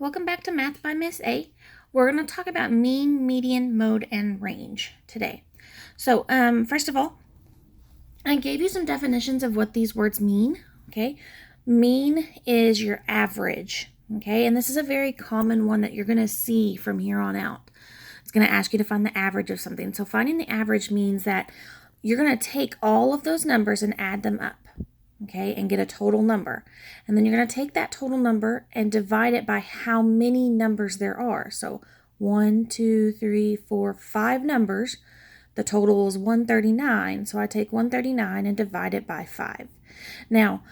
Welcome back to Math by Miss A. We're going to talk about mean, median, mode, and range today. So, first of all, I gave you some definitions of what these words mean, okay? Mean is your average, okay? And this is a very common one that you're going to see from here on out. It's going to ask you to find the average of something. So finding the average means that you're going to take all of those numbers and add them up, okay, and get a total number. And then you're going to take that total number and divide it by how many numbers there are. So 1, 2, 3, 4, 5 numbers. The total is 139. So I take 139 and divide it by 5. Now,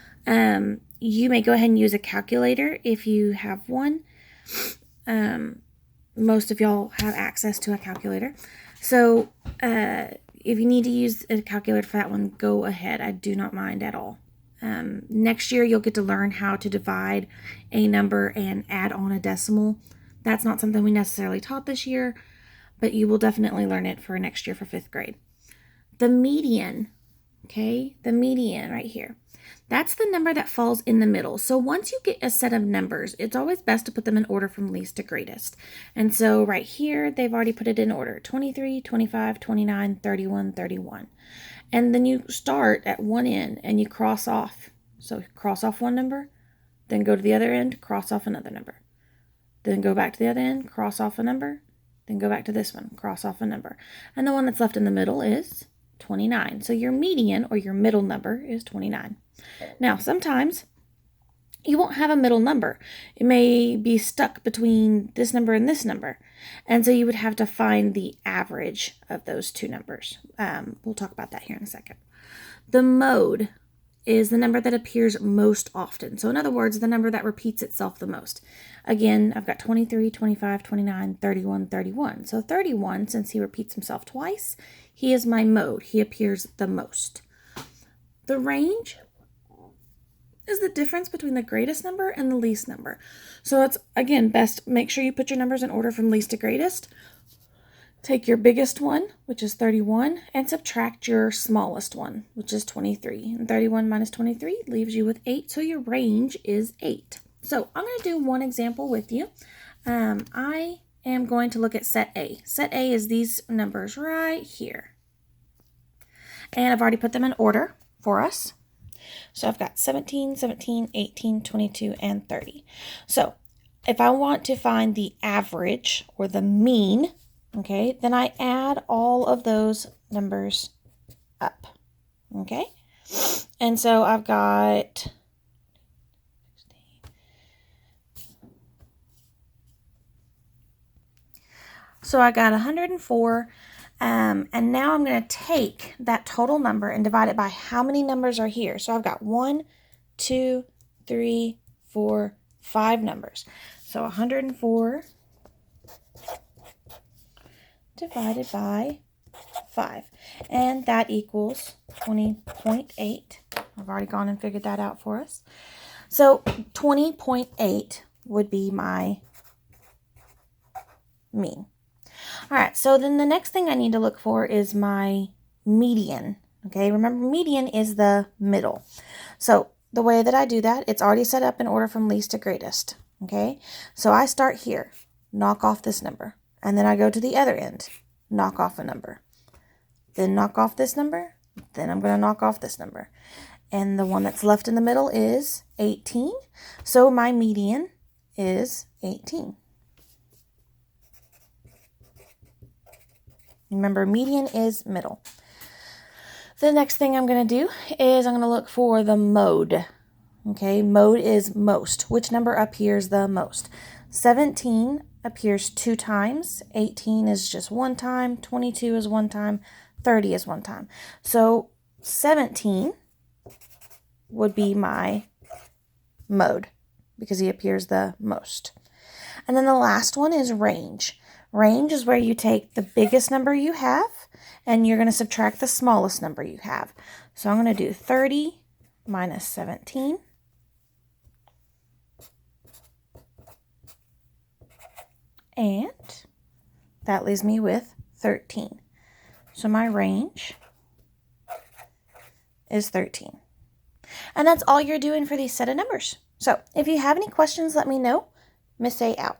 you may go ahead and use a calculator if you have one. Most of y'all have access to a calculator. So if you need to use a calculator for that one, go ahead. I do not mind at all. Next year, you'll get to learn how to divide a number and add on a decimal. That's not something we necessarily taught this year, but you will definitely learn it for next year for 5th grade. The median, okay, the median right here, that's the number that falls in the middle. So once you get a set of numbers, it's always best to put them in order from least to greatest. And so right here, they've already put it in order: 23, 25, 29, 31, 31. And then you start at one end and you cross off. So cross off one number, then go to the other end, cross off another number. Then go back to the other end, cross off a number, then go back to this one, cross off a number. And the one that's left in the middle is 29. So your median or your middle number is 29. Now, sometimes you won't have a middle number. It may be stuck between this number and this number. And so you would have to find the average of those two numbers. We'll talk about that here in a second. The mode is the number that appears most often. So in other words, the number that repeats itself the most. Again, I've got 23, 25, 29, 31, 31. So 31, since he repeats himself twice, he is my mode. He appears the most. The range is the difference between the greatest number and the least number. So it's, again, best make sure you put your numbers in order from least to greatest. Take your biggest one, which is 31, and subtract your smallest one, which is 23. And 31 minus 23 leaves you with 8, so your range is 8. So I'm going to do one example with you. I am going to look at set A. Set A is these numbers right here. And I've already put them in order for us. So I've got 17, 17, 18, 22, and 30. So if I want to find the average or the mean, okay, then I add all of those numbers up, okay? And so I've got 104, and now I'm going to take that total number and divide it by how many numbers are here. So I've got 1, 2, 3, 4, 5 numbers. So 104 divided by 5, and that equals 20.8. I've already gone and figured that out for us. So 20.8 would be my mean. All right, so then the next thing I need to look for is my median. Okay, remember, median is the middle. So the way that I do that, it's already set up in order from least to greatest. Okay, so I start here, knock off this number, and then I go to the other end, knock off a number, then knock off this number, then I'm going to knock off this number. And the one that's left in the middle is 18. So my median is 18. Remember, median is middle. The next thing I'm going to do is I'm going to look for the mode. Okay, mode is most. Which number appears the most? 17 appears 2 times. 18 is just 1 time. 22 is 1 time. 30 is 1 time. So 17 would be my mode because he appears the most. And then the last one is range. Range is where you take the biggest number you have and you're going to subtract the smallest number you have. So I'm going to do 30 minus 17. And that leaves me with 13. So my range is 13. And that's all you're doing for these set of numbers. So if you have any questions, let me know. Miss A out.